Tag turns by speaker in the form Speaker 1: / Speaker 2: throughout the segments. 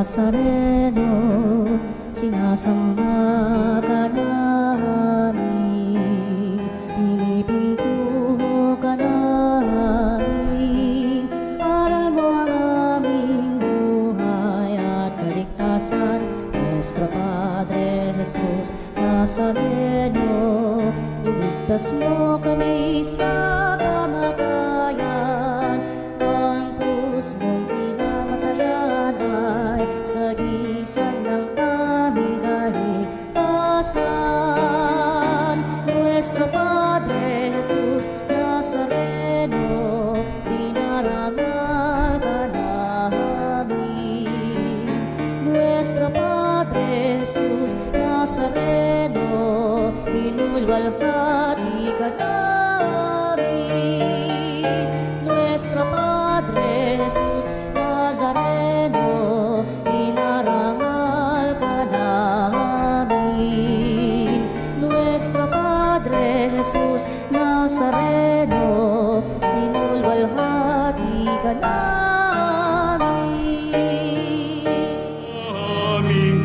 Speaker 1: Nazareno, sinasamba ka namin, pinipintuho ka namin, aral mo ang aming buhay at kaligtasan. Nuestro Padre Jesus Nazareno, iligtas mo kami sa kamatayan, ang krus mong pinamatayan ay sagisag ng aming kaligtasan. Nuestro Padre Jesus Nazareno, dinarangal ka namin. Nuestro Padre Jesus Nazareno, binulwalhati ka namin. Nuestro Padre Jesus Nazareno, inarangal ka namin. Nuestro Padre Jesus Nazareno, binulwalhati ka namin.
Speaker 2: Aming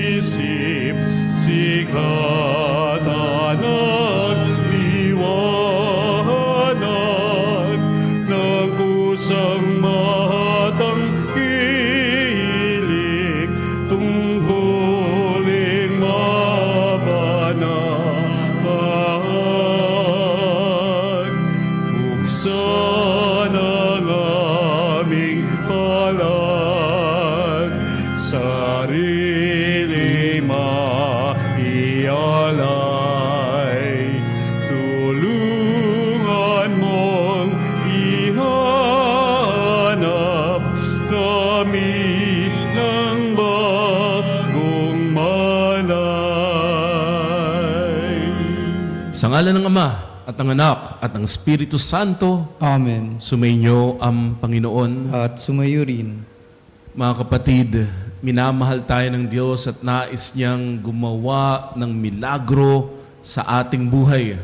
Speaker 2: isip, sikatan at liwanag ng kusang matang kilig tungkulin mabanal. Buksan ang aming palad, sarili maialay, tulungan mong ihanap kami ng bagong malay.
Speaker 3: Sa ngalan ng Ama at ng Anak at ng Espiritu Santo,
Speaker 4: Amen.
Speaker 3: sumainyo ang Panginoon.
Speaker 4: At sumayo rin.
Speaker 3: Mga kapatid, minamahal tayo ng Diyos at nais niyang gumawa ng milagro sa ating buhay.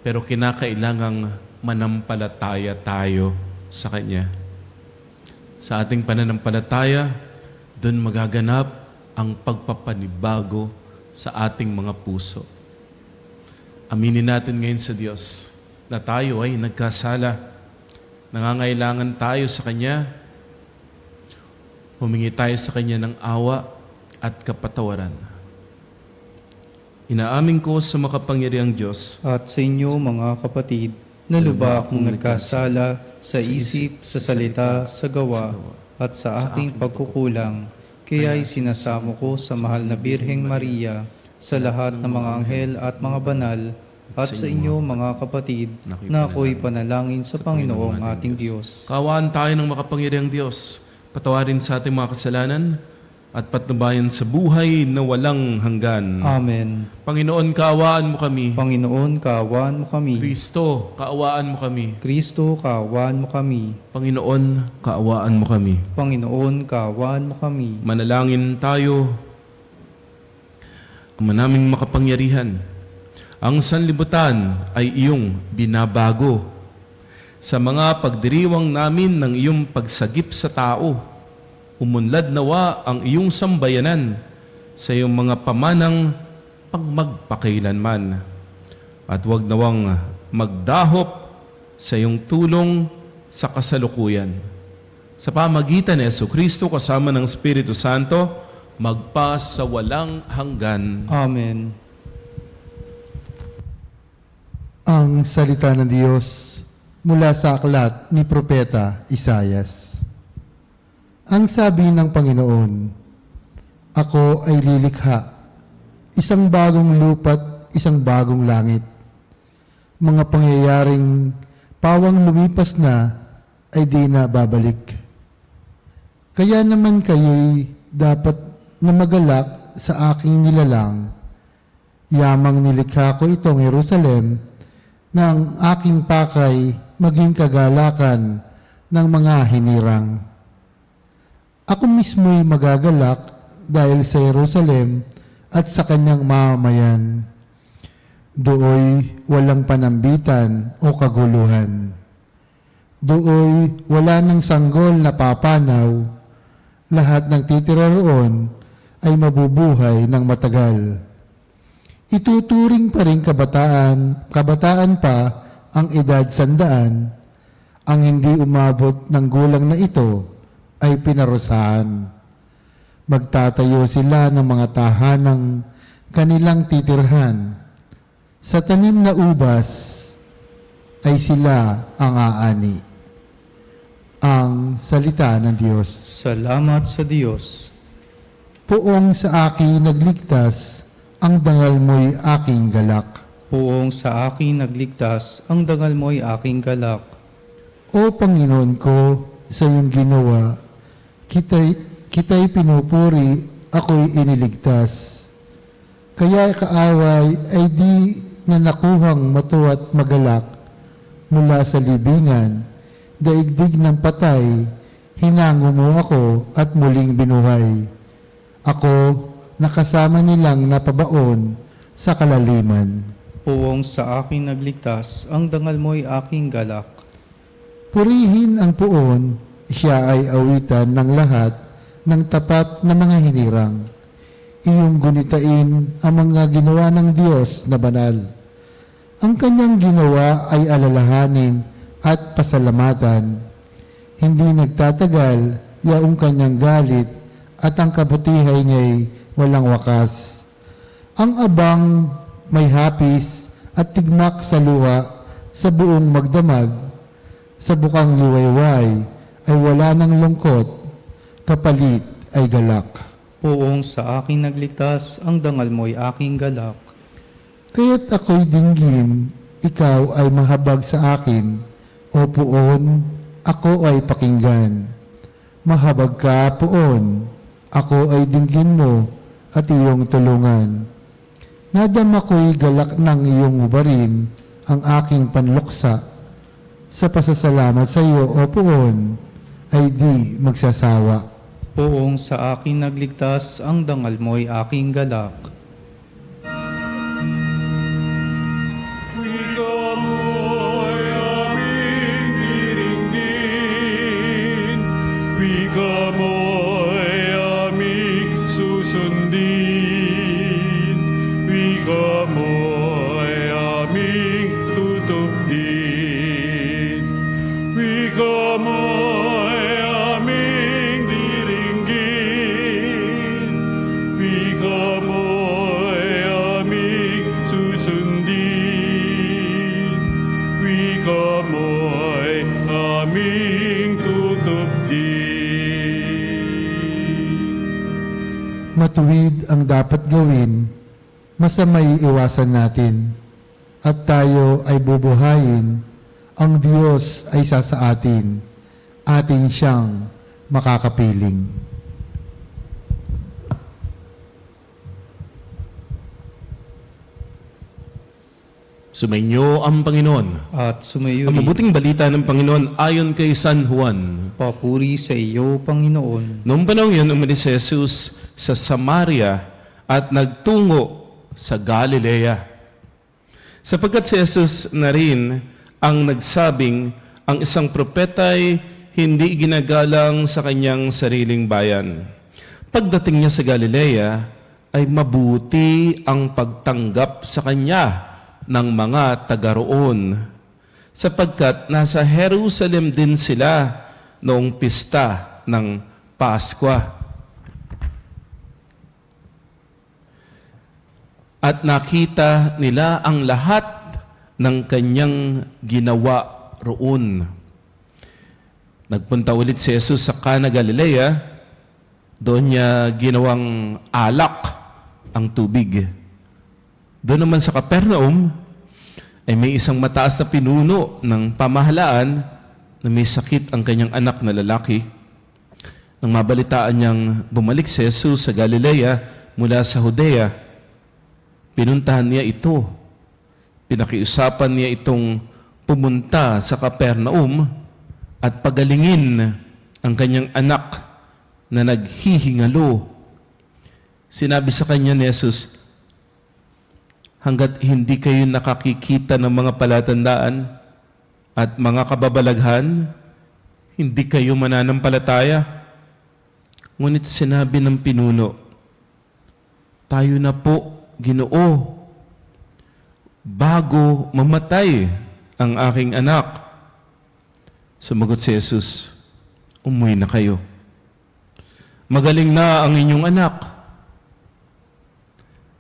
Speaker 3: Pero kinakailangang manampalataya tayo sa Kanya. Sa ating pananampalataya, doon magaganap ang pagpapanibago sa ating mga puso. Aminin natin ngayon sa Diyos na tayo ay nagkasala. Nangangailangan tayo sa Kanya. Humingi tayo sa Kanya ng awa at kapatawaran. Inaamin ko sa makapangyarihang Diyos
Speaker 4: At sa inyo mga kapatid, na lubha akong nagkasala sa isip, sa salita, sa gawa, at sa aking pagkukulang. Kaya'y sinasamo ko sa mahal na Birheng Maria, sa lahat ng mga anghel at mga banal, at sa inyo mga kapatid, na ako'y panalangin sa Panginoong ating Diyos.
Speaker 3: Kaawaan tayo ng makapangyarihang Diyos. Patawarin sa ating mga kasalanan at patnubayan sa buhay na walang hanggan.
Speaker 4: Amen.
Speaker 3: Panginoon, kaawaan mo kami.
Speaker 4: Panginoon, kaawaan mo kami.
Speaker 3: Kristo, kaawaan mo kami.
Speaker 4: Kristo, kaawaan mo kami.
Speaker 3: Panginoon, kaawaan mo kami.
Speaker 4: Panginoon, kaawaan mo kami.
Speaker 3: Manalangin tayo. Ang manaming makapangyarihan, ang sanlibutan ay iyong binabago. Sa mga pagdiriwang namin ng iyong pagsagip sa tao, umunlad nawa ang iyong sambayanan sa iyong mga pamanang pangmagpakailanman. At huwag nawang magdahop sa iyong tulong sa kasalukuyan. Sa pamagitan ni Jesucristo kasama ng Espiritu Santo, magpa sa walang hanggan.
Speaker 4: Amen.
Speaker 5: Ang salita ng Diyos mula sa aklat ni Propeta Isaias. Ang sabi ng Panginoon, ako ay lilikha, isang bagong lupa't isang bagong langit. Mga pangyayaring pawang lumipas na ay di na babalik. Kaya naman kayo'y dapat na magalak sa aking nilalang. Yamang nilikha ko itong Jerusalem na ang aking pakay maging kagalakan ng mga hinirang. Ako mismo'y magagalak dahil sa Jerusalem at sa kanyang mamamayan. Dooy walang panambitan o kaguluhan. Dooy wala ng sanggol na papanaw Lahat ng titira roon ay mabubuhay ng matagal. Ituturing pa rin kabataan pa ang edad 100. Ang hindi umabot ng gulang na ito ay pinarusahan. Magtatayo sila ng mga tahanang kanilang titirhan. Sa tanim na ubas ay sila ang aani. Ang salita ng Diyos.
Speaker 4: Salamat sa Diyos.
Speaker 5: Poong sa akin nagligtas, ang dangal mo'y aking galak.
Speaker 4: Poong sa akin nagligtas, ang dangal mo'y aking galak.
Speaker 5: O Panginoon ko, sa iyong ginawa, kita'y pinupuri, ako'y iniligtas. Kaya kaaway ay di na nakuhang matuwa't magalak mula sa libingan, daigdig ng patay, hinango mo ako at muling binuhay. Ako, nakasama nilang napabaon sa kalaliman.
Speaker 4: Poong sa akin nagligtas, ang dangal mo'y aking galak.
Speaker 5: Purihin ang puon, siya ay awitan ng lahat ng tapat na mga hinirang. Iyong gunitain ang mga ginawa ng Diyos na banal. Ang kanyang ginawa ay alalahanin at pasalamatan. Hindi nagtatagal yaong kanyang galit at ang kabutihay niya'y walang wakas. Ang abang may hapis at tigmak sa luha sa buong magdamag. Sa bukang liwayway ay wala ng lungkot, kapalit ay galak.
Speaker 4: Poong sa akin nagligtas, ang dangal mo'y aking galak.
Speaker 5: Kaya't ako'y dinggin, ikaw ay mahabag sa akin, o puon, ako ay pakinggan. Mahabag ka, puon, ako ay dinggin mo at iyong tulungan. Nadama ko'y galak ng iyong ubarin, ang aking panluksa. Sa pasasalamat sa iyo, o puon, ay di magsasawa.
Speaker 4: Poong sa akin nagligtas, ang dangal mo'y aking galak.
Speaker 2: Wika mo'y aming diringgin, wika mo'y aming susundin, wika mo'y aming tutupin, wika mo'y aming diringgin, wika mo'y aming susundin, wika mo'y aming tutupin.
Speaker 5: Matuwid ang dapat gawin, masamay iwasan natin, at tayo ay bubuhayin, ang Diyos ay sasaatin, atin siyang makakapiling.
Speaker 3: Sumainyo ang Panginoon.
Speaker 4: At sumayo
Speaker 3: Ang mabuting balita ng Panginoon ayon kay San Juan.
Speaker 4: papuri sa iyo, Panginoon.
Speaker 3: Noong panahon yun, umalis si Jesus sa Samaria at nagtungo sa Galilea. Sapagkat si Jesus na rin ang nagsabing ang isang propeta'y hindi ginagalang sa kanyang sariling bayan. Pagdating niya sa Galilea, ay mabuti ang pagtanggap sa kanya ng mga taga roon, sapagkat nasa Jerusalem din sila noong pista ng Paskwa. At nakita nila ang lahat ng kanyang ginawa roon. Nagpunta ulit si Jesus sa Cana, Galilea. Doon niya ginawang alak ang tubig. Doon naman sa Capernaum, ay may isang mataas na pinuno ng pamahalaan na may sakit ang kanyang anak na lalaki. Nang mabalitaan niyang bumalik si Jesus sa Galilea mula sa Judea, pinuntahan niya ito. Pinakiusapan niya itong pumunta sa Capernaum at pagalingin ang kanyang anak na naghihingalo. Sinabi sa kanya ni Jesus, hanggat hindi kayo nakakikita ng mga palatandaan at mga kababalaghan, hindi kayo mananampalataya. Ngunit sinabi ng pinuno, tayo na po, Ginoo, bago mamatay ang aking anak. Sumagot si Jesus, umuwi na kayo. Magaling na ang inyong anak.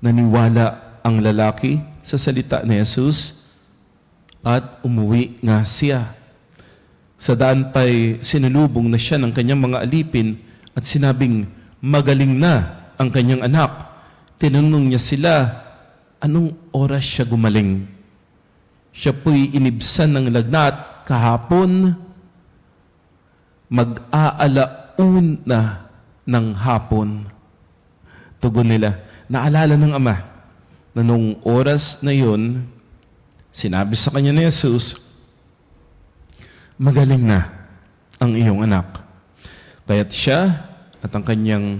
Speaker 3: Naniwala ang lalaki sa salita ni Jesus at umuwi nga siya. Sa daan pa'y sinulubong na siya ng kanyang mga alipin at sinabing magaling na ang kanyang anak. Tinanong niya sila, anong oras siya gumaling? Siya po'y inibsan ng lagnat kahapon, mag-aalauna ng hapon. Tugon nila, naalala ng ama na nung oras na yun, sinabi sa kanya ni Jesus, magaling na ang iyong anak. Kaya't siya at ang kanyang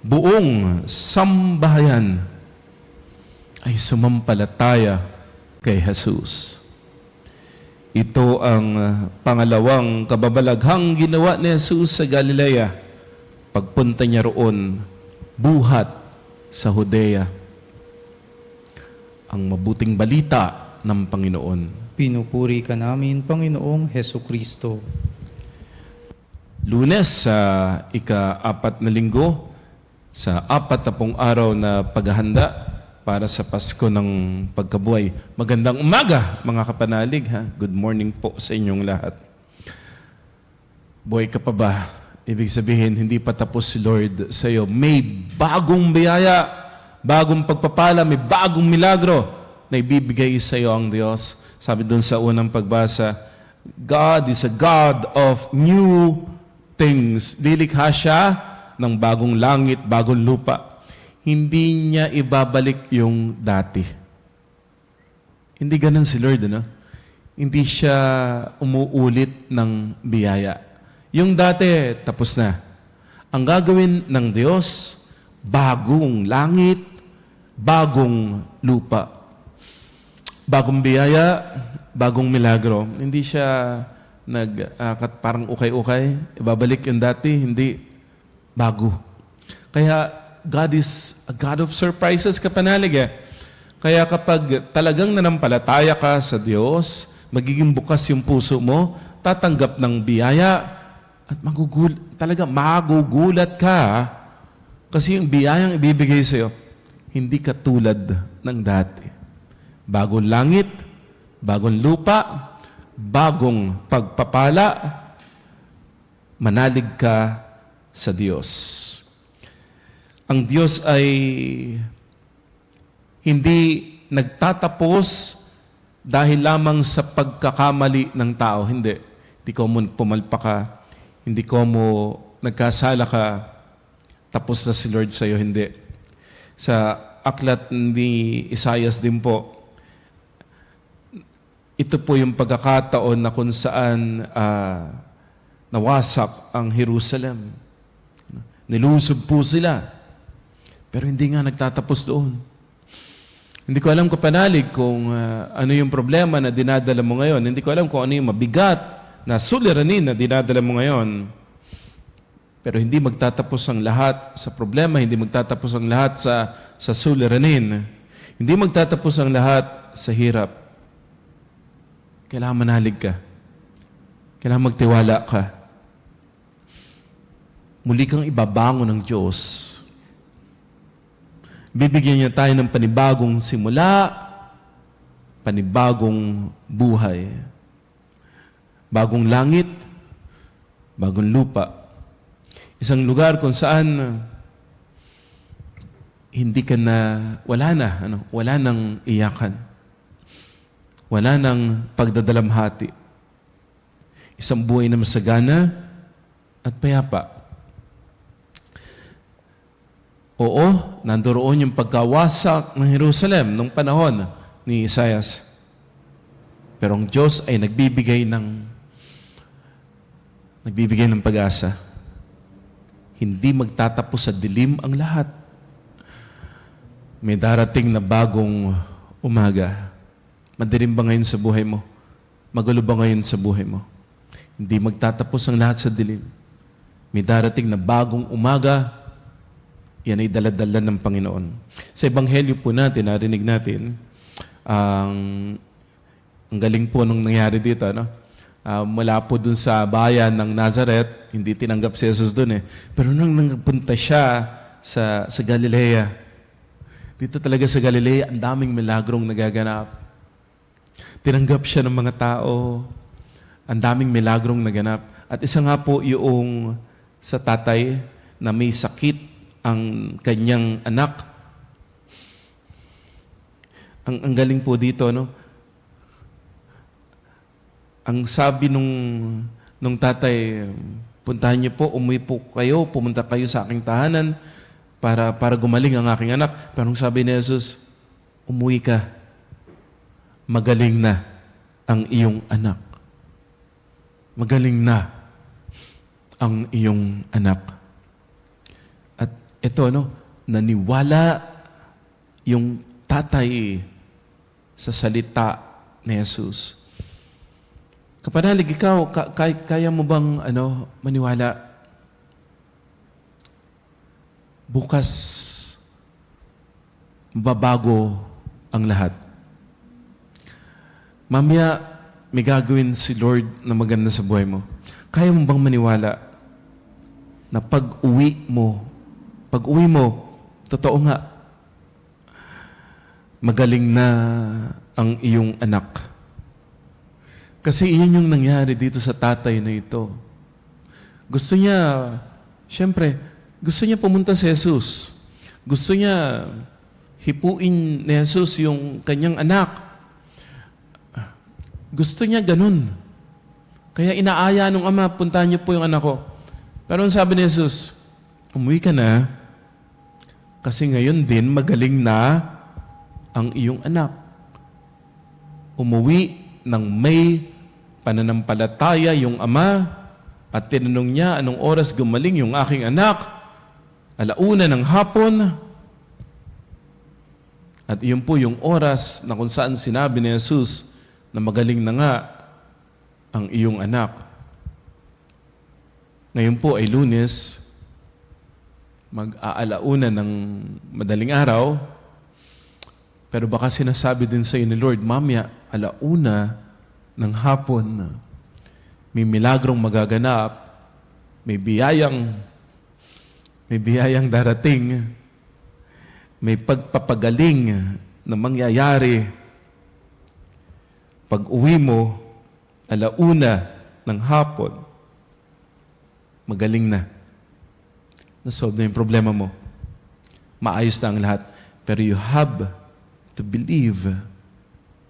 Speaker 3: buong sambahayan ay sumampalataya kay Jesus. Ito ang pangalawang kababalaghang ginawa ni Jesus sa Galilea. Pagpunta niya roon, buhat sa Judea. Ang mabuting balita ng Panginoon.
Speaker 4: Pinupuri ka namin, Panginoong Heso Kristo.
Speaker 3: Lunes sa ika-4 na linggo, sa 40 araw na paghahanda para sa Pasko ng Pagkabuhay. Magandang umaga, mga kapanalig. Ha? Good morning po sa inyong lahat. Buhay ka pa ba? Ibig sabihin, hindi pa tapos si Lord sa iyo. May bagong biyaya, bagong pagpapala, may bagong milagro na ibibigay sa iyo ang Diyos. Sabi doon sa unang pagbasa, God is a God of new things. Lilikha siya ng bagong langit, bagong lupa. Hindi niya ibabalik yung dati. Hindi ganun si Lord, ano? Hindi siya umuulit ng biyaya. Yung dati, tapos na. Ang gagawin ng Diyos, bagong langit, bagong lupa. Bagong biyaya, bagong milagro. Hindi siya parang ukay-ukay, ibabalik yung dati, hindi bago. Kaya God is a God of surprises, kapanalig. Kaya kapag talagang nanampalataya ka sa Diyos, magiging bukas yung puso mo, tatanggap ng biyaya, at magugulat ka. Kasi yung biyayang ibibigay sa iyo, hindi katulad ng dati. Bagong langit, bagong lupa, bagong pagpapala, manalig ka sa Diyos. Ang Diyos ay hindi nagtatapos dahil lamang sa pagkakamali ng tao. Hindi. Hindi ko mo pumalpa ka, hindi ko mo nagkasala ka, tapos na si Lord sa iyo. Hindi. Sa aklat ni Isaias din po, ito po yung pagkakataon na kung saan nawasak ang Jerusalem. Nilusob po sila. Pero hindi nga nagtatapos doon. Hindi ko alam, kapanalig, kung ano yung problema na dinadala mo ngayon. Hindi ko alam kung ano yung mabigat na suliranin na dinadala mo ngayon. Pero hindi magtatapos ang lahat sa problema, hindi magtatapos ang lahat sa suliranin. Hindi magtatapos ang lahat sa hirap. Kailangan manalig ka. Kailangan magtiwala ka. Muli kang ibabangon ng Diyos. Bibigyan niya tayo ng panibagong simula, panibagong buhay. Bagong langit, bagong lupa. Isang lugar kung saan hindi ka wala nang iyakan. Wala nang pagdadalamhati. Isang buhay na masagana at payapa. Oo, nandoon yung pagkawasak ng Jerusalem nung panahon ni Isaias. Pero ang Diyos ay nagbibigay ng pag-asa. Hindi magtatapos sa dilim ang lahat. May darating na bagong umaga. Madilim ba ngayon sa buhay mo? Magulo ba ngayon sa buhay mo? Hindi magtatapos ang lahat sa dilim. May darating na bagong umaga. Yan ay daladala ng Panginoon. Sa Ebanghelyo po natin, narinig natin, ang galing po nung nangyari dito, no? Mula po dun sa bayan ng Nazareth, hindi tinanggap si Jesus dun eh. Pero nung nagpunta siya sa Galilea, dito talaga sa Galilea, ang daming milagrong nagaganap. Tinanggap siya ng mga tao, ang daming milagrong naganap. At isa nga po yung sa tatay na may sakit ang kanyang anak. Ang galing po dito, no? Ang sabi nung tatay, puntahan niyo po, umuwi po kayo, pumunta kayo sa aking tahanan para gumaling ang aking anak. Pero ang sabi ni Jesus, umuwi ka, magaling na ang iyong anak. Magaling na ang iyong anak. At ito, no, naniwala yung tatay sa salita ni Jesus. Kapanalig, ikaw, kaya mo bang maniwala? Bukas, babago ang lahat. Mamaya, may gagawin si Lord na maganda sa buhay mo. Kaya mo bang maniwala na pag-uwi mo, totoo nga, magaling na ang iyong anak. Kasi iyon yung nangyari dito sa tatay na ito. Gusto niya, siyempre, gusto niya pumunta sa Jesus. Gusto niya hipuin ni Jesus yung kanyang anak. Gusto niya ganun. Kaya inaaya nung ama, puntahan niyo po yung anak ko. Pero ang sabi ni Jesus, umuwi ka na, kasi ngayon din magaling na ang iyong anak. Umuwi ng may pananampalataya yung ama at tinanong niya anong oras gumaling yung aking anak. 1:00 ng hapon. At iyon po yung oras na kung saan sinabi ni Jesus na magaling na nga ang iyong anak. Ngayon po ay Lunes, mag-aalauna ng madaling araw, pero baka sinasabi din sa iyo ni Lord, mamaya, 1:00 ng hapon, may milagrong magaganap, may biyayang darating, may pagpapagaling na mangyayari. Pag uwi mo, 1:00 ng hapon, magaling na. Nasolve na yung problema mo. Maayos na ang lahat. Pero you have to believe.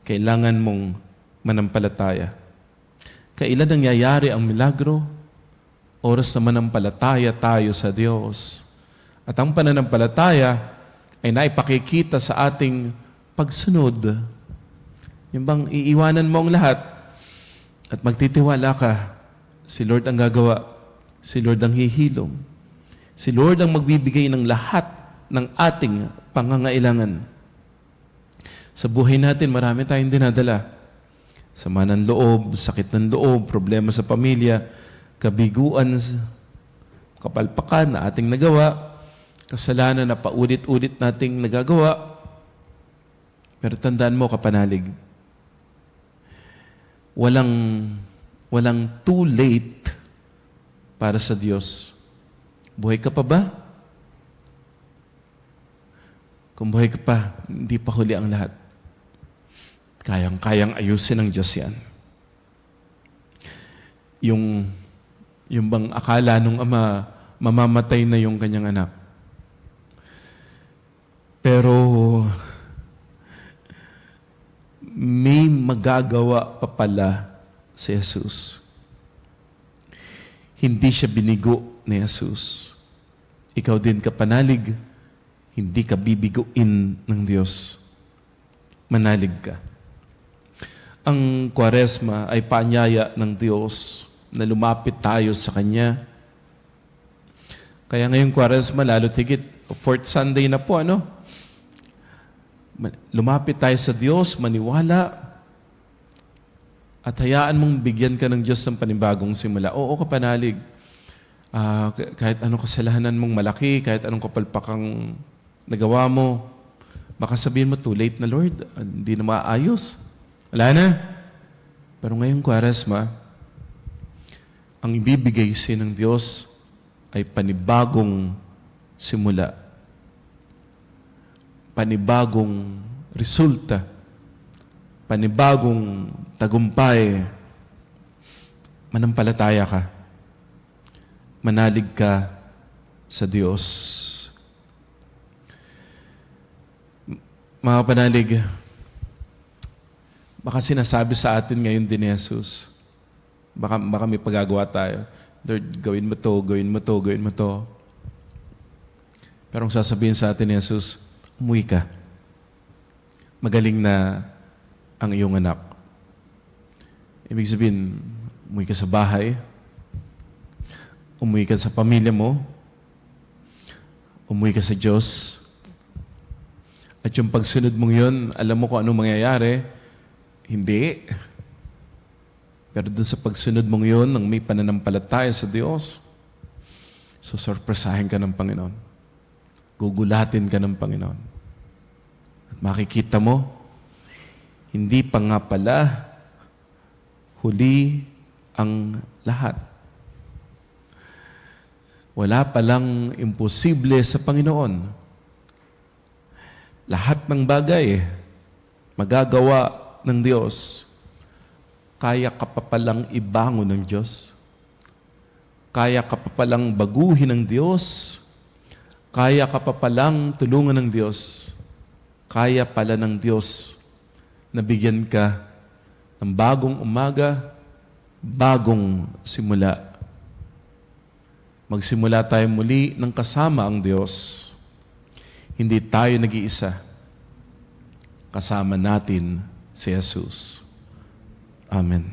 Speaker 3: Kailangan mong manampalataya. Kailan nangyayari ang milagro? Oras na manampalataya tayo sa Diyos. At ang pananampalataya ay naipakikita sa ating pagsunod. Yung bang iiwanan mo ang lahat at magtitiwala ka, si Lord ang gagawa, si Lord ang hihilom, si Lord ang magbibigay ng lahat ng ating pangangailangan. Sa buhay natin, marami tayong dinadala. Sama ng loob, sakit ng loob, problema sa pamilya, kabiguan, kapalpakan na ating nagawa, kasalanan na paulit-ulit nating nagagawa. Pero tandaan mo, kapanalig, walang too late para sa Diyos. Buhay ka pa ba? Kung buhay ka pa, hindi pa huli ang lahat. Kayang-kayang ayusin ng Diyos yan. Yung bang akala nung ama, mamamatay na yung kanyang anak. Pero may magagawa pa pala si Jesus. Hindi siya binigo ni Jesus. Ikaw din kapanalig, hindi ka bibiguin ng Diyos. Manalig ka. Ang Kwaresma ay paanyaya ng Diyos na lumapit tayo sa Kanya. Kaya ngayong Kwaresma, lalo tigit, 4th Sunday na po, lumapit tayo sa Diyos, maniwala, at hayaan mong bigyan ka ng Diyos ng panibagong simula. Oo, kapanalig. kahit anong kasalanan mong malaki, kahit anong kapalpakang nagawa mo, baka sabihin mo, too late na Lord, hindi na maayos. Wala na. Pero ngayong Kwaresma, ang ibibigay sa'yo ng Diyos ay panibagong simula. Panibagong resulta. Panibagong tagumpay. Manampalataya ka. Manalig ka sa Diyos. Mga panalig, baka sinasabi sa atin ngayon din ni Jesus, baka may pagagawa tayo. Lord, gawin mo to, gawin mo to, gawin mo to. Pero ang sasabihin sa atin ni Jesus, umuwi ka. Magaling na ang iyong anak. Ibig sabihin, umuwi ka sa bahay, umuwi ka sa pamilya mo, umuwi ka sa Diyos. At yung pagsunod mong yun, alam mo kung anong mangyayari? Hindi. Pero doon sa pagsunod mong yun, nang may pananampalataya sa Diyos, susurpresahin ka ng Panginoon. Gugulatin ka ng Panginoon. At makikita mo, hindi pa nga pala huli ang lahat. Wala palang imposible sa Panginoon. Lahat ng bagay magagawa ng Diyos. Kaya ka pa palang ibangon ng Diyos. Kaya ka pa palang baguhin ng Diyos. Kaya ka pa palang tulungan ng Diyos. Kaya pala ng Diyos na bigyan ka ng bagong umaga, bagong simula. Magsimula tayo muli ng kasama ang Diyos. Hindi tayo nag-iisa. Kasama natin si Jesus. Amen.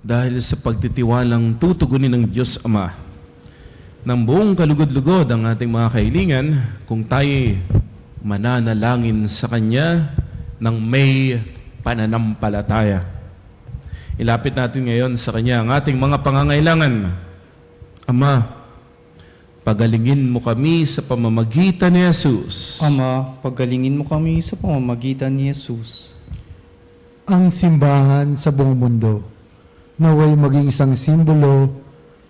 Speaker 3: Dahil sa pagtitiwalang tutugunin ng Diyos Ama, ng buong kalugod-lugod ang ating mga kahilingan, kung tayo mananalangin sa Kanya ng may pananampalataya. Ilapit natin ngayon sa Kanya ang ating mga pangangailangan. Ama, pagalingin mo kami sa pamamagitan ni Jesus.
Speaker 4: Ama, pagalingin mo kami sa pamamagitan ni Jesus.
Speaker 5: Ang simbahan sa buong mundo, naway maging isang simbolo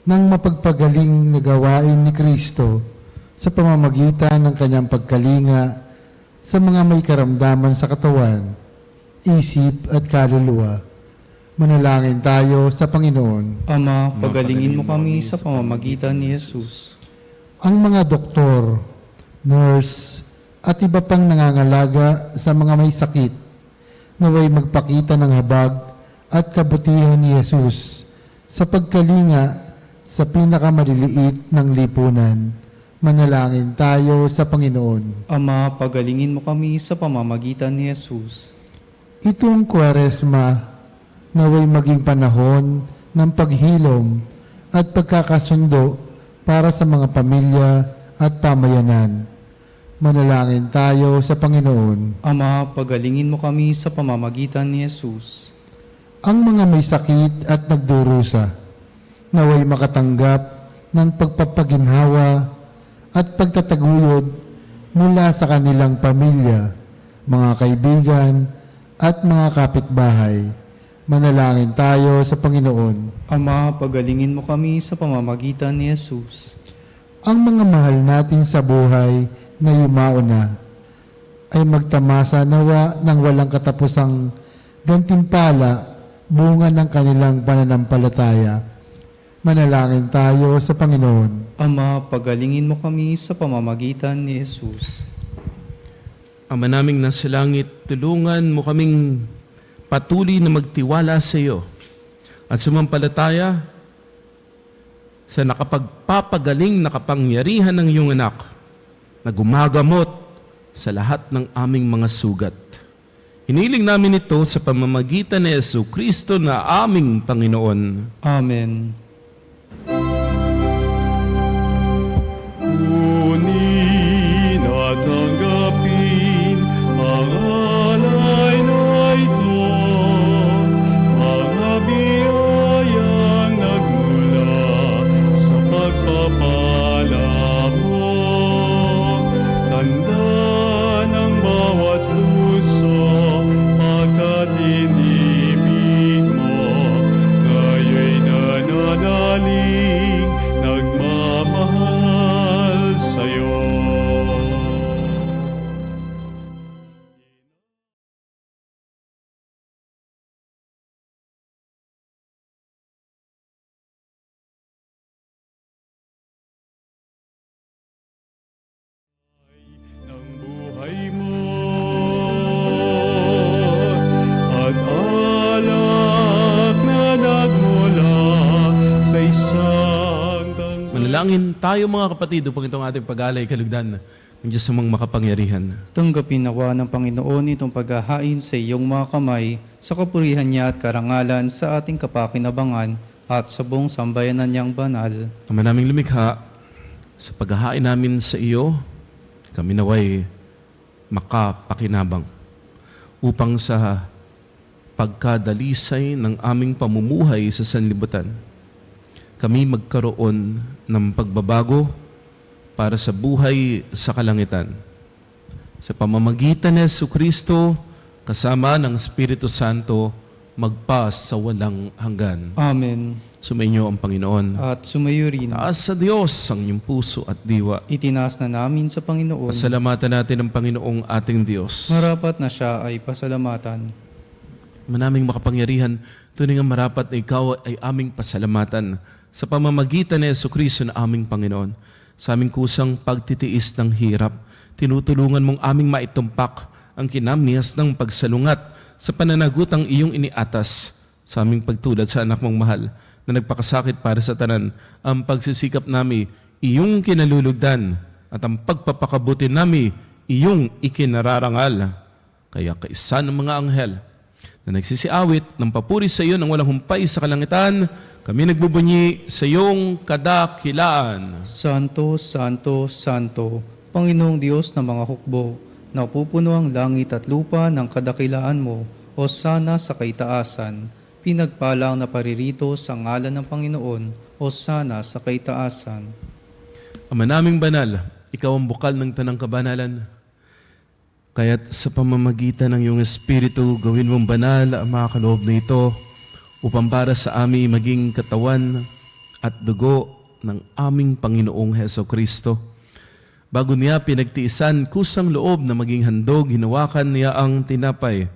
Speaker 5: ng mapagpagaling na gawain ni Kristo sa pamamagitan ng kanyang pagkalinga sa mga may karamdaman sa katawan, isip at kaluluwa. Manalangin tayo sa Panginoon.
Speaker 4: Ama, pagalingin mo kami sa pamamagitan ni Jesus.
Speaker 5: Ang mga doktor, nurse, at iba pang nangangalaga sa mga may sakit, naway magpakita ng habag at kabutihan ni Jesus sa pagkalinga sa pinakamaliliit ng lipunan. Manalangin tayo sa Panginoon.
Speaker 4: Ama, pagalingin mo kami sa pamamagitan ni Jesus.
Speaker 5: Itong Kwaresma, naway maging panahon ng paghilom at pagkakasundo para sa mga pamilya at pamayanan. Manalangin tayo sa Panginoon.
Speaker 4: Ama, pagalingin mo kami sa pamamagitan ni Jesus.
Speaker 5: Ang mga may sakit at nagdurusa, naway makatanggap ng pagpapaginhawa at pagtataguyod mula sa kanilang pamilya, mga kaibigan at mga kapitbahay. Manalangin tayo sa Panginoon.
Speaker 4: Ama, pagalingin mo kami sa pamamagitan ni Jesus.
Speaker 5: Ang mga mahal natin sa buhay na yumauna ay magtamasa nawa ng walang katapusang gantimpala bunga ng kanilang pananampalataya. Manalangin tayo sa Panginoon.
Speaker 4: Ama, pagalingin mo kami sa pamamagitan ni Jesus.
Speaker 3: Ama naming nasa langit, tulungan mo kaming patuloy na magtiwala sa iyo at sumampalataya sa nakapagpapagaling na kapangyarihan ng iyong anak na gumagamot sa lahat ng aming mga sugat. Hiniling namin ito sa pamamagitan ni Jesucristo na aming Panginoon.
Speaker 4: Amen.
Speaker 3: tayo mga kapatid upang itong ating pag-alay kalugdan ng Diyos namang makapangyarihan.
Speaker 4: Tanggapin nawa ng Panginoon itong paghahain sa iyong mga kamay sa kapurihan niya at karangalan sa ating kapakinabangan at sa buong sambayanan niyang banal.
Speaker 3: Ama naming lumikha, sa paghahain namin sa iyo, kami naway makapakinabang upang sa pagkadalisay ng aming pamumuhay sa sanlibutan, kami magkaroon ng pagbabago para sa buhay sa kalangitan. Sa pamamagitan ni Jesucristo, kasama ng Espiritu Santo, magpa sa walang hanggan.
Speaker 4: Amen.
Speaker 3: Sumainyo ang Panginoon.
Speaker 4: At sumayo rin.
Speaker 3: Taas sa Diyos ang inyong puso at diwa.
Speaker 4: Itinaas na namin sa Panginoon.
Speaker 3: Pasalamatan natin ang Panginoong ating Diyos.
Speaker 4: Marapat na siya ay pasalamatan.
Speaker 3: Manaming makapangyarihan, tunay nga marapat na ikaw ay aming pasalamatan sa pamamagitan ni Jesucristo na aming Panginoon. Sa aming kusang pagtitiis ng hirap, tinutulungan mong aming maitumpak ang kinamniyas ng pagsalungat sa pananagutang iyong iniatas sa aming pagtulad sa anak mong mahal na nagpakasakit para sa tanan. Ang pagsisikap nami, iyong kinalulugdan at ang pagpapakabuti nami, iyong ikinararangal. Kaya kaisa ng mga anghel na nagsisiawit ng papuri sa iyo ng walang humpay sa kalangitan, kami nagbubunyi sa iyong kadakilaan.
Speaker 4: Santo, Santo, Santo, Panginoong Diyos ng mga hukbo, napupuno ang langit at lupa ng kadakilaan mo, o sana sa kaitaasan. Pinagpalang na paririto sa ngalan ng Panginoon, o sana sa kaitaasan.
Speaker 3: Ama naming banal, ikaw ang bukal ng tanang kabanalan. Kaya't sa pamamagitan ng iyong Espiritu, gawin mong banal ang mga kaloob na ito upang para sa amin maging katawan at dugo ng aming Panginoong Hesukristo. Bago niya pinagtiisan kusang loob na maging handog, hinawakan niya ang tinapay.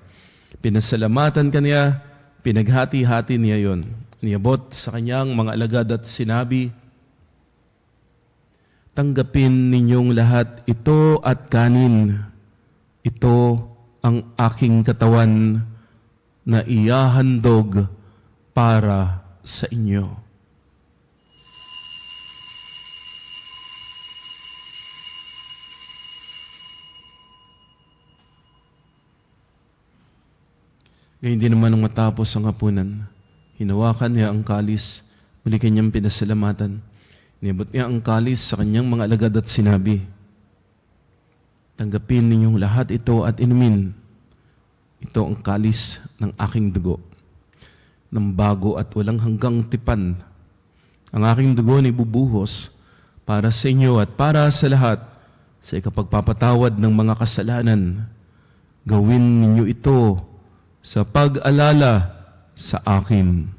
Speaker 3: Pinasalamatan kaniya, pinaghati-hati niya yon. Niabot sa kanyang mga alagad at sinabi, tanggapin ninyong lahat ito at kanin. Ito ang aking katawan na iyahandog para sa inyo. Ngayon din naman nung matapos ang hapunan, hinawakan niya ang kalis, muli kanyang pinasalamatan. Niabot niya ang kalis sa kanyang mga alagad at sinabi, tanggapin ninyong lahat ito at inumin. Ito ang kalis ng aking dugo, ng bago at walang hanggang tipan. Ang aking dugo ni bubuhos para sa inyo at para sa lahat sa ikapagpapatawad ng mga kasalanan. Gawin ninyo ito sa pag-alala sa akin.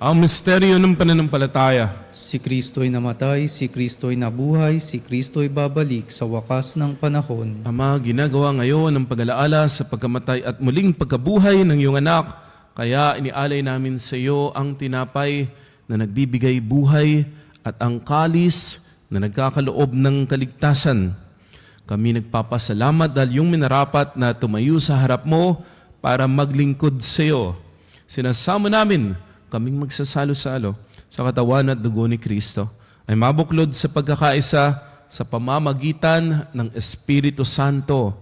Speaker 3: Ang misteryo ng pananampalataya.
Speaker 4: Si Kristo'y namatay, si Kristo'y nabuhay, si Kristo'y babalik sa wakas ng panahon.
Speaker 3: Ama, ginagawa ngayon ang pag-alaala sa pagkamatay at muling pagkabuhay ng iyong anak. Kaya inialay namin sa iyo ang tinapay na nagbibigay buhay at ang kalis na nagkakaloob ng kaligtasan. Kami nagpapasalamat dahil yung minarapat na tumayo sa harap mo para maglingkod sa iyo. Sinasama namin kaming magsasalo-salo sa katawan at dugo ni Kristo ay mabuklod sa pagkakaisa sa pamamagitan ng Espiritu Santo.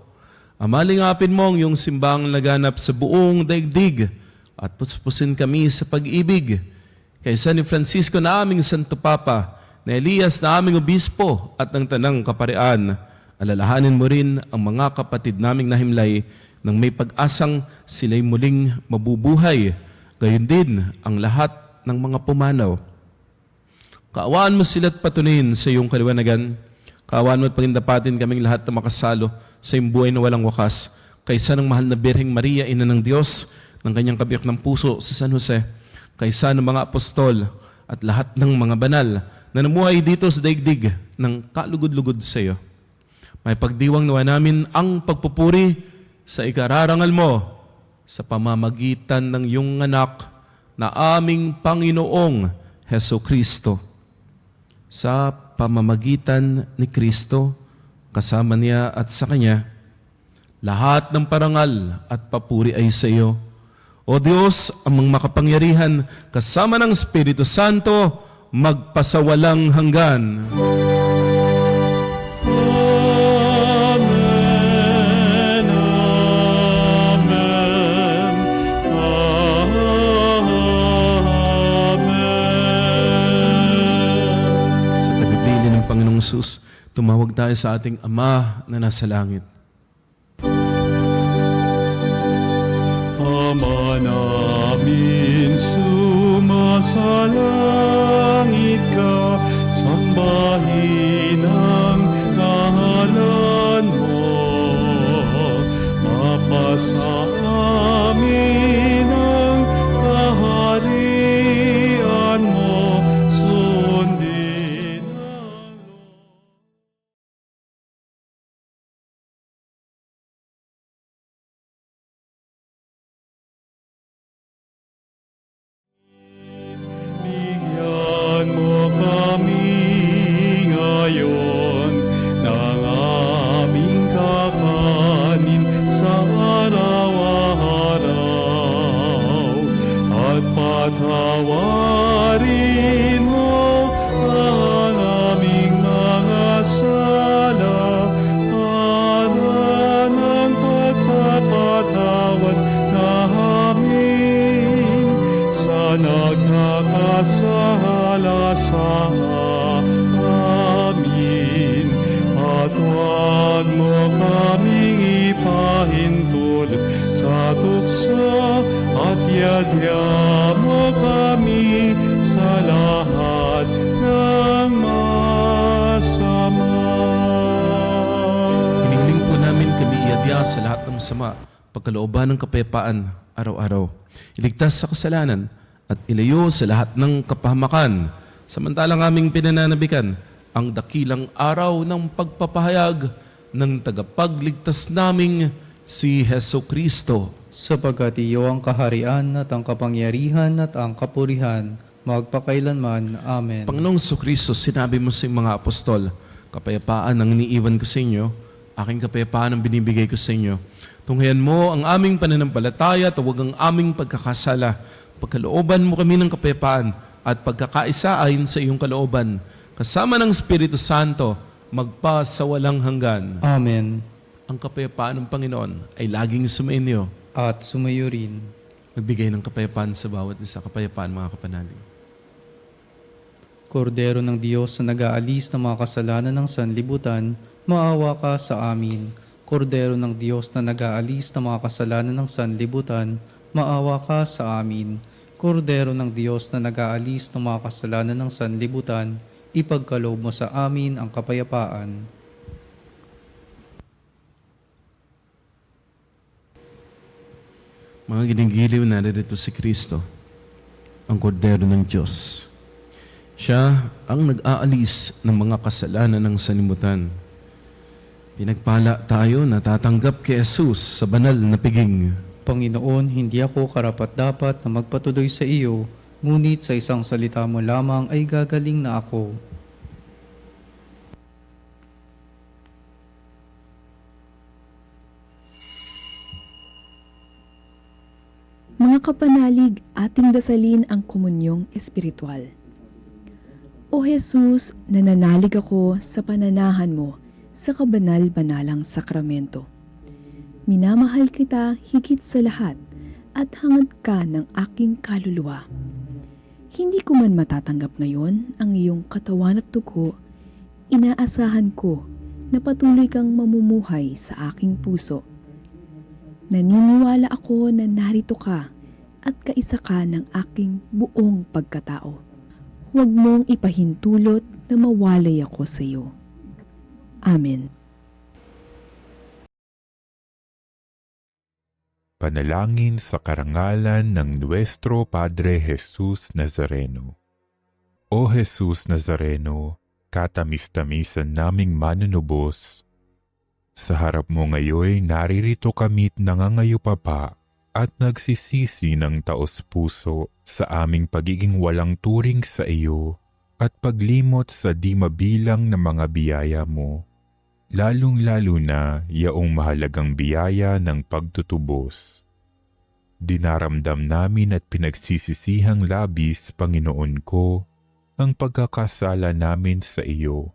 Speaker 3: Amalingapin mo ang iyong simbang laganap sa buong daigdig at puspusin kami sa pag-ibig. Kaysa ni Francisco na aming Santo Papa, na Elias na aming Obispo at ng Tanang Kaparian, alalahanin mo rin ang mga kapatid naming nahimlay nang may pag-asang sila'y muling mabubuhay. Gayon din ang lahat ng mga pumanaw. Kaawaan mo sila't patunin sa iyong kaliwanagan. Kaawaan mo at pagindapatin kaming lahat na makasalo sa iyong buhay na walang wakas. Kaysa ng mahal na Birheng Maria, Ina ng Diyos, ng kanyang kabiyak ng puso sa San Jose, kaysa ng mga apostol at lahat ng mga banal na namuhay dito sa daigdig ng kalugod-lugod sa iyo. May pagdiwang nawa namin ang pagpupuri sa ikararangal mo sa pamamagitan ng iyong anak na aming Panginoong Hesukristo. Sa pamamagitan ni Kristo, kasama niya at sa Kanya, Lahat ng parangal at papuri ay sa iyo. O Diyos, amang makapangyarihan, kasama ng Espiritu Santo, magpasawalang hanggan.
Speaker 2: Amen, amen, amen.
Speaker 3: Sa tagubilin ng Panginoong Sus, tumawag tayo sa ating Ama na nasa langit.
Speaker 2: Ama namin, sumasalangit ka, sambahin ang ngalan mo. Mapasa amin ang kaharian mo, sundin ang bigyan mo kami ngayon ng aming kakanin sa araw-araw at patawarin mo ang aming mga sala para ng pagpapatawad namin sa nagkakasala sa amin. At huwag mo kaming ipahintulot sa tukso at yadya mo kami sa lahat ng masama.
Speaker 3: Hinihiling po namin kami iadya sa lahat ng masama, pagkalooban ng kapayapaan araw-araw. Iligtas sa kasalanan at ilayo sa lahat ng kapahamakan, samantalang aming pinananabikan ang dakilang araw ng pagpapahayag ng tagapagligtas naming si Heso Kristo.
Speaker 4: Sapagkat iyo ang kaharian at ang kapangyarihan at ang kapurihan, magpakailanman. Amen.
Speaker 3: Panginoong Kristo, sinabi mo sa iyong mga apostol, kapayapaan ang iniiwan ko sa inyo, aking kapayapaan ang binibigay ko sa inyo. Tunghayan mo ang aming pananampalataya at huwag ang aming pagkakasala. Pagkalooban mo kami ng kapayapaan at pagkakaisa ayon sa iyong kalooban. Kasama ng Espiritu Santo, magpa sa walang hanggan.
Speaker 4: Amen.
Speaker 3: Ang kapayapaan ng Panginoon ay laging sumainyo.
Speaker 4: At sumayo rin.
Speaker 3: Magbigay ng kapayapaan sa bawat isa. Kapayapaan, mga kapanalig.
Speaker 4: Kordero ng Diyos na nag-aalis ng mga kasalanan ng sanlibutan, maawa ka sa amin. Kordero ng Diyos na nag-aalis ng mga kasalanan ng sanlibutan, maawa ka sa amin. Kordero ng Diyos na nag-aalis ng mga kasalanan ng sanlibutan, ipagkaloob mo sa amin ang kapayapaan.
Speaker 3: Mga ginigiliw, narito si Kristo, ang kordero ng Diyos. Siya ang nag-aalis ng mga kasalanan ng sanlibutan. Pinagpala tayo na tatanggap kay Jesus sa banal na piging.
Speaker 4: Panginoon, hindi ako karapat-dapat na magpatuloy sa iyo, ngunit sa isang salita mo lamang ay gagaling na ako.
Speaker 6: Mga kapanalig, ating dasalin ang komunyong espiritual. O Jesus, nananalig ako sa pananahan mo sa kabanal-banalang sakramento. Minamahal kita higit sa lahat at hangad ka ng aking kaluluwa. Hindi ko man matatanggap ngayon ang iyong katawan at dugo, inaasahan ko na patuloy kang mamumuhay sa aking puso. Naniniwala ako na narito ka at kaisa ka ng aking buong pagkatao. Huwag mong ipahintulot na mawalay ako sa iyo. Amen.
Speaker 7: Panalangin sa karangalan ng Nuestro Padre Jesus Nazareno. O Jesus Nazareno, katamis-tamisan naming manunubos, sa harap mo ngayon naririto kami't nangangayupapa at nagsisisi ng taos-puso sa aming pagiging walang turing sa iyo at paglimot sa di mabilang na mga biyaya mo. lalong-lalo na yaong mahalagang biyaya ng pagtutubos. Dinaramdam namin at pinagsisisihang labis, Panginoon ko, ang pagkakasala namin sa iyo.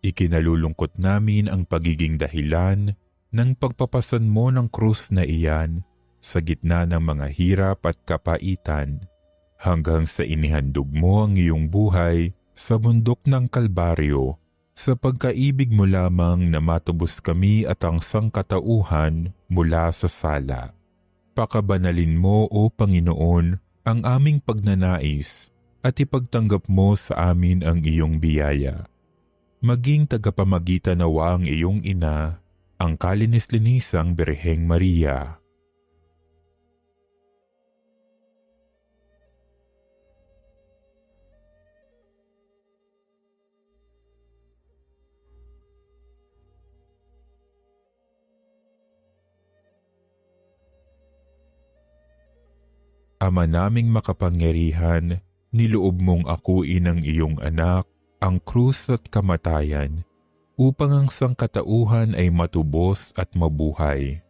Speaker 7: Ikinalulungkot namin ang pagiging dahilan ng pagpapasan mo ng krus na iyan sa gitna ng mga hirap at kapaitan, hanggang sa inihandog mo ang iyong buhay sa bundok ng Kalbaryo, sa pagkaibig mo lamang na matubos kami at ang sangkatauhan mula sa sala. Pakabanalin mo, O Panginoon, ang aming pagnanais at ipagtanggap mo sa amin ang iyong biyaya. Maging tagapamagitan nawa ang iyong ina, ang kalinis-linisang Birheng Maria. Ama naming makapangyarihan, niloob mong akuin ang iyong anak, ang krus at kamatayan, upang ang sangkatauhan ay matubos at mabuhay.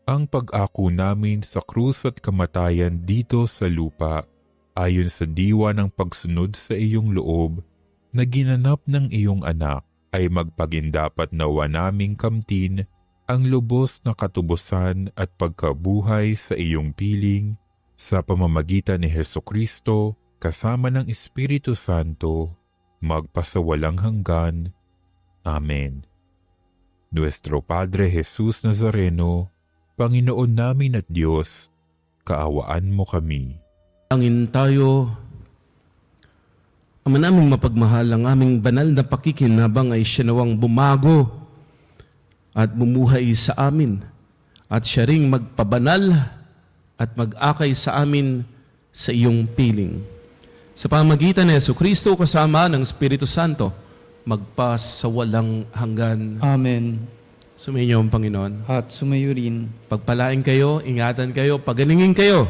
Speaker 7: Ang pag-ako namin sa krus at kamatayan dito sa lupa, ayon sa diwa ng pagsunod sa iyong loob, na ginanap ng iyong anak, ay magpagindapat nawa naming kamtin ang lubos na katubusan at pagkabuhay sa iyong piling, sa pamamagitan ni Hesukristo, kasama ng Espiritu Santo, magpasawalang hanggan. Amen. Nuestro Padre Jesus Nazareno, Panginoon namin at Diyos, kaawaan mo kami.
Speaker 3: Angin tayo. Ama naming mapagmahal, ang aming banal na pakikinabang ay siya nawang bumago at bumuhay sa amin, at siya ring magpabanal at mag-akay sa amin sa iyong piling. Sa pamagitan ni Jesucristo kasama ng Espiritu Santo, magpas sa walang hanggan.
Speaker 4: Amen.
Speaker 3: Sumainyo ang Panginoon.
Speaker 4: At sumayo rin.
Speaker 3: Pagpalain kayo, ingatan kayo, pagalingin kayo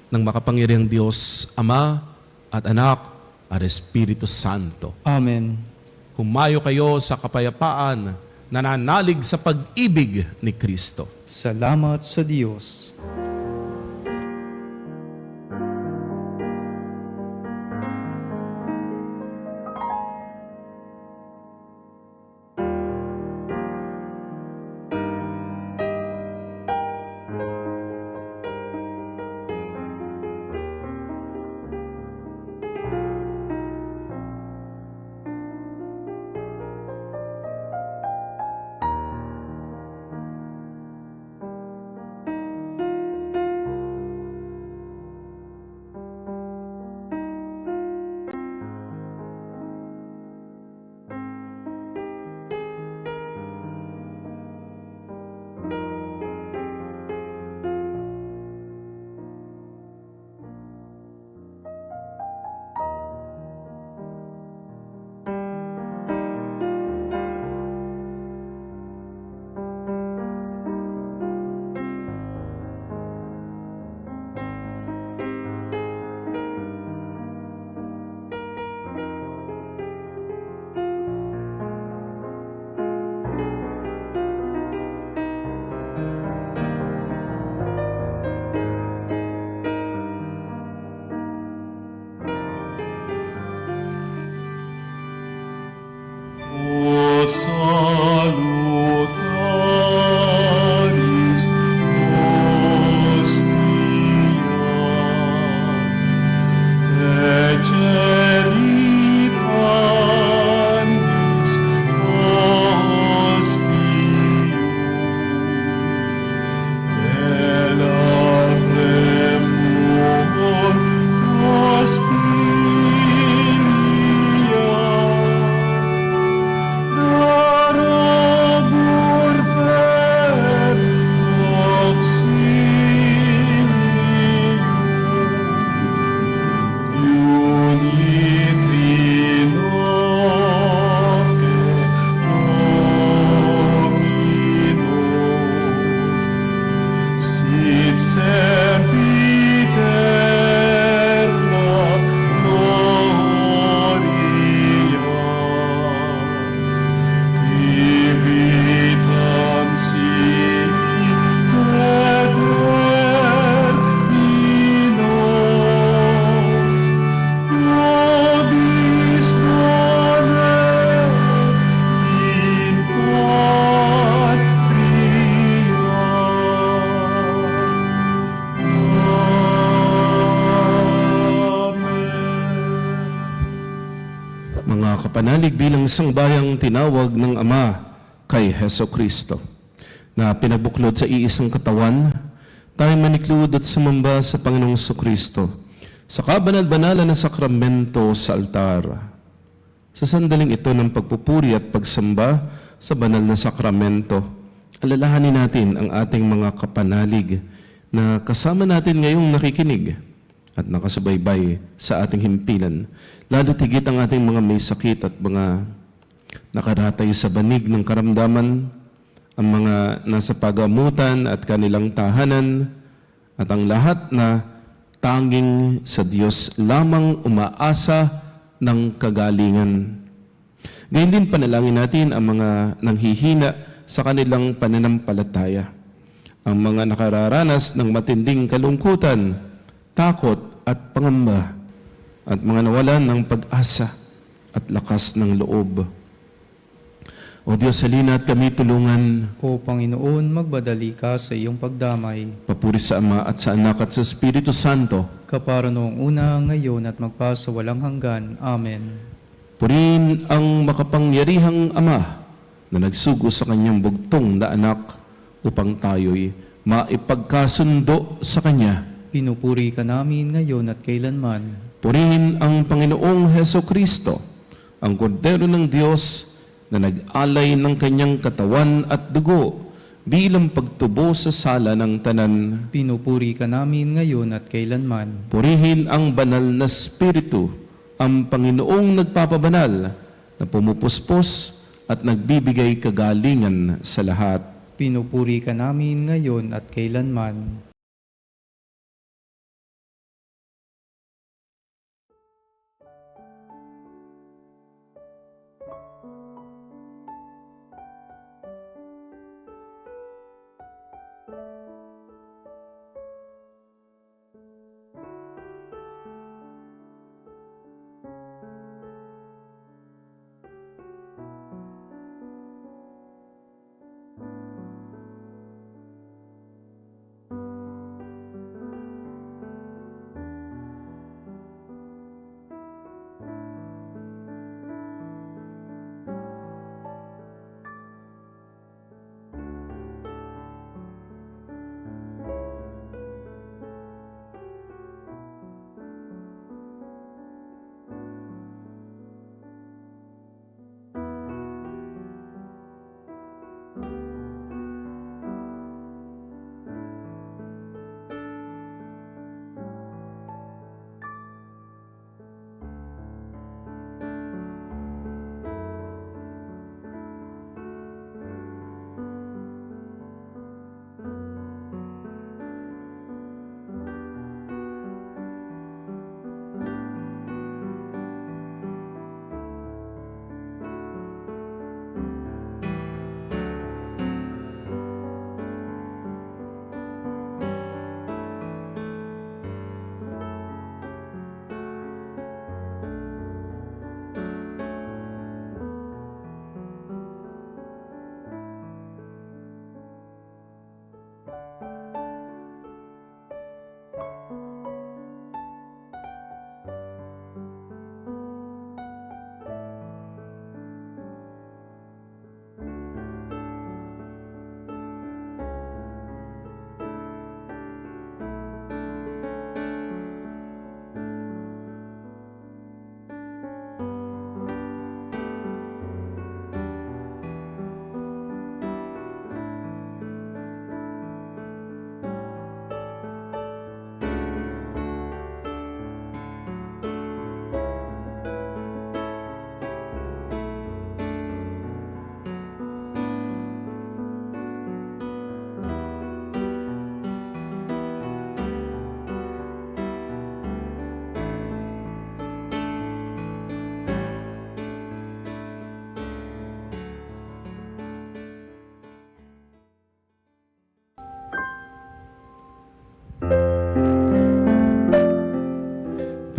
Speaker 3: ng makapangyarihang Diyos, Ama at Anak at Espiritu Santo.
Speaker 4: Amen.
Speaker 3: Humayo kayo sa kapayapaan, nananalig sa pag-ibig ni Kristo.
Speaker 4: Salamat sa Diyos.
Speaker 3: Mga kapanalig, bilang isang bayang tinawag ng Ama kay Heso Kristo na pinabuklod sa iisang katawan, tayo maniklud at sumamba sa Panginoong Kristo sa kabanal-banalan na sakramento sa altar. Sa sandaling ito ng pagpupuri at pagsamba sa banal na sakramento, alalahanin natin ang ating mga kapanalig na kasama natin ngayong nakikinig at nakasubaybay sa ating himpilan. Lalo tigit ang ating mga may sakit at mga nakaratay sa banig ng karamdaman, ang mga nasa pagamutan at kanilang tahanan, at ang lahat na tanging sa Diyos lamang umaasa ng kagalingan. Gayun din panalangin natin ang mga nanghihina sa kanilang pananampalataya, ang mga nakararanas ng matinding kalungkutan, takot at pangamba, at mga nawalan ng pag-asa at lakas ng loob. O Diyos, halina at kami tulungan.
Speaker 4: O Panginoon, magbadali ka sa iyong pagdamay.
Speaker 3: Papuri sa Ama at sa Anak at sa Espiritu Santo.
Speaker 4: Kapara noong una, ngayon at magpasawalang hanggan. Amen.
Speaker 3: Purihin ang makapangyarihang Ama na nagsugo sa kanyang bugtong na anak upang tayo'y maipagkasundo sa Kanya.
Speaker 4: Pinupuri ka namin ngayon at kailanman.
Speaker 3: Purihin ang Panginoong Heso Kristo, ang Kordero ng Diyos na nag-alay ng kanyang katawan at dugo bilang pagtubo sa sala ng tanan.
Speaker 4: Pinupuri ka namin ngayon at kailanman.
Speaker 3: Purihin ang banal na Espiritu, ang Panginoong nagpapabanal na pumupuspos at nagbibigay kagalingan sa lahat.
Speaker 4: Pinupuri ka namin ngayon at kailanman.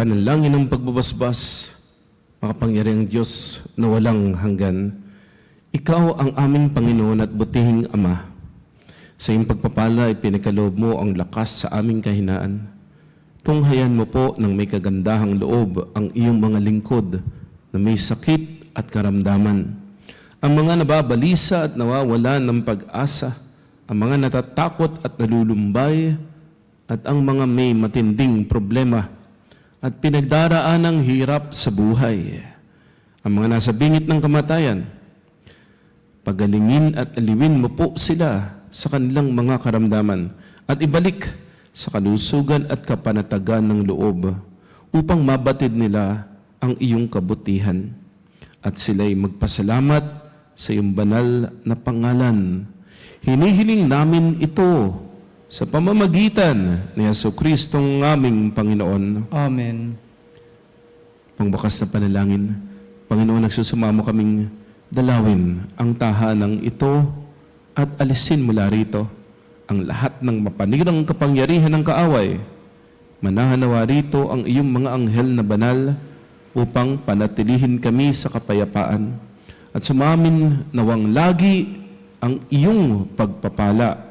Speaker 3: Panalangin ng pagbabasbas, makapangyarihang Diyos na walang hanggan. Ikaw ang aming Panginoon at butihing Ama. Sa iyong pagpapala, ipinagkaloob mo ang lakas sa aming kahinaan. Tunghayan mo po ng may kagandahang loob ang iyong mga lingkod na may sakit at karamdaman, ang mga nababalisa at nawawalan ng pag-asa, ang mga natatakot at nalulumbay, at ang mga may matinding problema at pinagdaraan ng hirap sa buhay. Ang mga nasa bingit ng kamatayan, pagalingin at aliwin mo po sila sa kanilang mga karamdaman at ibalik sa kalusugan at kapanatagan ng loob upang mabatid nila ang iyong kabutihan at sila'y magpasalamat sa iyong banal na pangalan. Hinihiling namin ito sa pamamagitan ni Jesucristong aming Panginoon.
Speaker 4: Amen.
Speaker 3: Pangbakas na panalangin, Panginoon, nagsusumamo kaming dalawin ang tahanang ito at alisin mula rito ang lahat ng mapanirang kapangyarihan ng kaaway. Manahanawa rito ang iyong mga anghel na banal upang panatilihin kami sa kapayapaan at sumamin nawang lagi ang iyong pagpapala.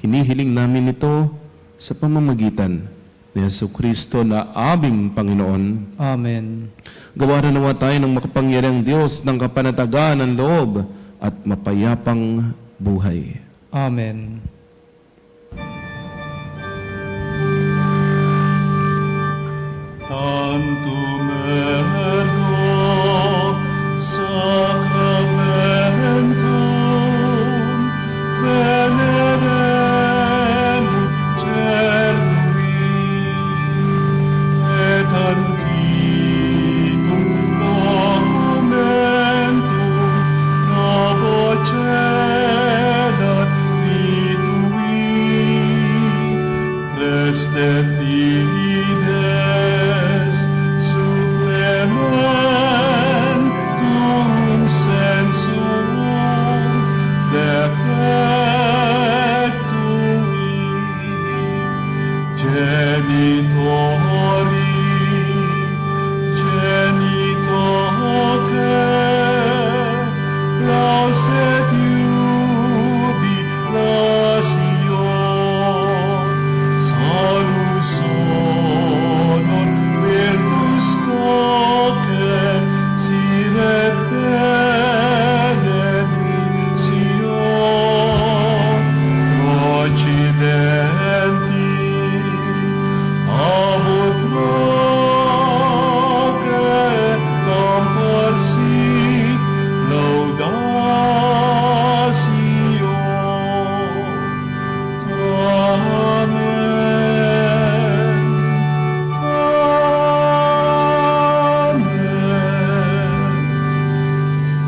Speaker 3: Hinihiling namin ito sa pamamagitan ni Jesucristo na aming Panginoon.
Speaker 4: Amen.
Speaker 3: Gawa na nawa tayo ng makapangyarihang Diyos ng kapanatagan ng loob at mapayapang buhay.
Speaker 4: Amen.
Speaker 2: Tantum ergo sacramentum venerem cernui et antiquum documentum novo cedat vitui reste fides supplementum sensum defectui genitori genitoque lauset jubilatio salus honor virtus coque sine benedictio occidenti amut noque comparsit laudatio. Amen. Amen.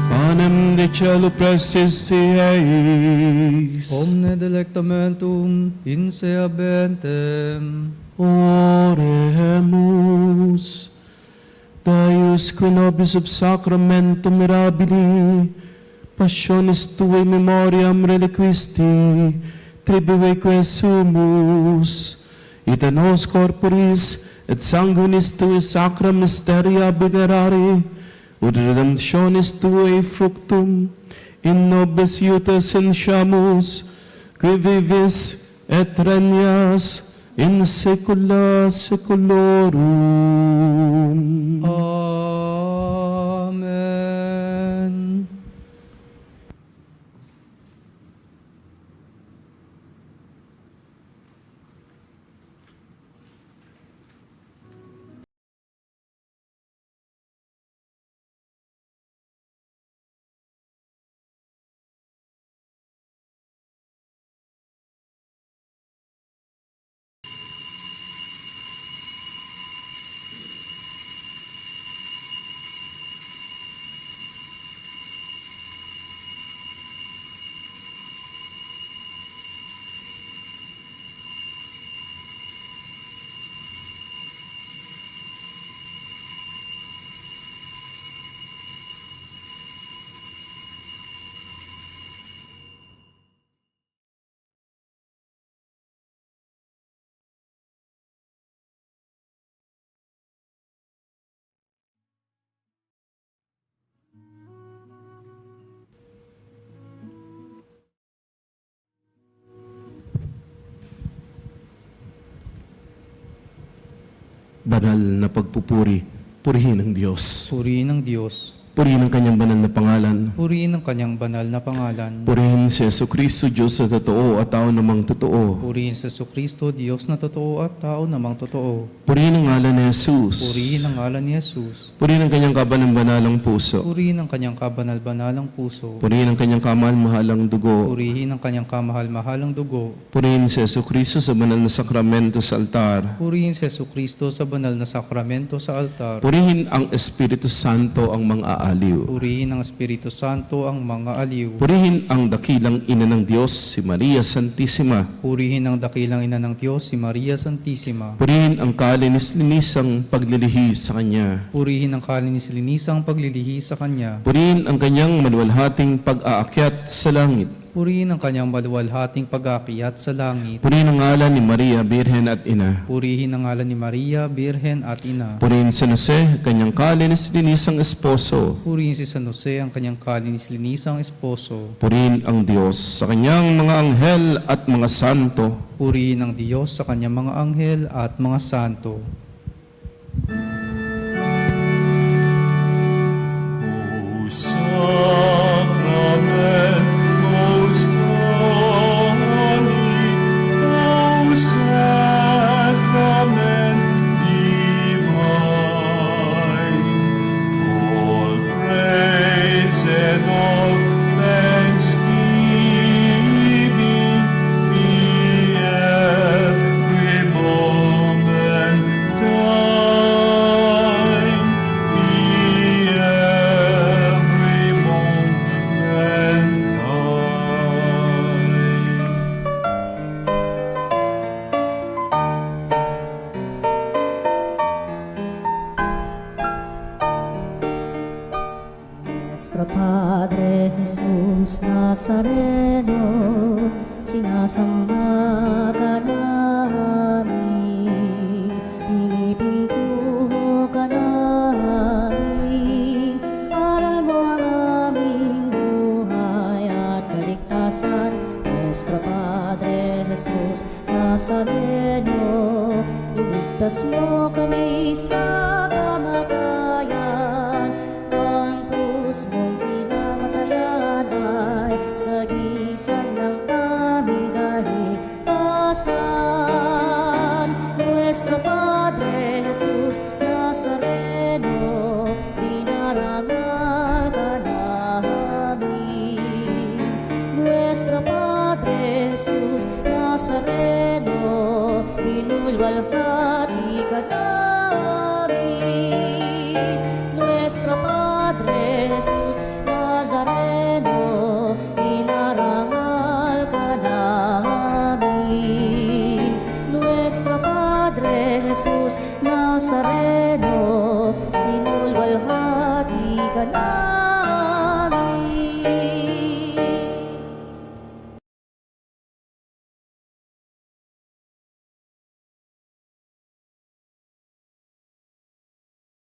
Speaker 3: Panem de cielo prestis eis.
Speaker 4: Omne delectamentum in sea bentem.
Speaker 3: Oremus. Deus qui nobis sub sacramentum mirabili, passionis tuae memoriam reliquisti, tribueque sumus, et a nos corporis et sanguinis tuae sacra mysteria venerari, ut redemptionis tuae fructum, in nobis iutus insciamus, qui vivis et regnas in saecula saeculorum.
Speaker 4: Amen.
Speaker 3: Banal na pagpupuri Purihin ang Diyos.
Speaker 4: Purihin ang Diyos.
Speaker 3: Purihin ang kanyang banal na pangalan.
Speaker 4: Purihin ang kanyang banal na pangalan.
Speaker 3: Purihin si Jesucristo, Diyos na totoo at tao namang totoo.
Speaker 4: Purihin sa Kristo, Diyos na totoo at tao namang totoo.
Speaker 3: Purihin ang ngalan ni Jesus.
Speaker 4: Purihin ang ngalan ni Jesus.
Speaker 3: Purihin ang kanyang kabanal-banalang puso.
Speaker 4: Purihin ang kanyang kabanal-banalang puso.
Speaker 3: Purihin ang kanyang kamahal-mahalang dugo.
Speaker 4: Purihin ang kanyang kamahal-mahalang dugo.
Speaker 3: Purihin si Jesucristo sa banal na sakramento sa altar.
Speaker 4: Purihin si Kristo sa banal na sakramento sa altar.
Speaker 3: Purihin ang Espiritu Santo ang mga aaliw.
Speaker 4: Purihin ang Espiritu Santo ang mga aliw.
Speaker 3: Purihin ang dakilang ina ng Diyos, si Maria Santissima.
Speaker 4: Purihin ang dakilang ina ng Diyos, si Maria Santissima.
Speaker 3: Purihin ang kalinis-linisang paglilihis sa Kanya.
Speaker 4: Purihin ang kalinis-linisang paglilihi sa Kanya.
Speaker 3: Purihin ang kanyang maluwalhating pag-aakyat sa langit.
Speaker 4: Purihin ang kanyang maluwalhating pag-aakyat sa langit.
Speaker 3: Purihin ang ngalan ni Maria, Birhen at Ina.
Speaker 4: Purihin ang ngalan ni Maria, Birhen at Ina.
Speaker 3: Purihin San Jose, kanyang kalinis-linisang esposo.
Speaker 4: Purihin si San Jose, ang kanyang kalinis-linisang esposo.
Speaker 3: Purihin ang Diyos sa kanyang mga anghel at mga santo.
Speaker 4: Purihin ang Diyos sa kanyang mga anghel at mga santo.
Speaker 2: O Sacramentus Domini, O Sacrament divine, all praise and all thanksgiving be every moment thine, be every moment thine.
Speaker 1: Nuestro Padre Jesus Nazareno, sinasamba ka namin, pinipintuho ka namin, aral mo ang aming buhay at kaligtasan. Nuestro Padre Jesus Nazareno, iligtas mo kami sa kamatayan. Ang krus mong pinamatayan ay sagisag ng aming kaligtasan. Nuestro Padre Jesus Nazareno, dinarangal ka namin. Nuestro Padre Jesus Nazareno, inulwalhati ka namin. Nuestro Padre Jesus Nazareno, inarangal ka namin. Nuestro Padre Jesus Nazareno, inulwalhati ka namin.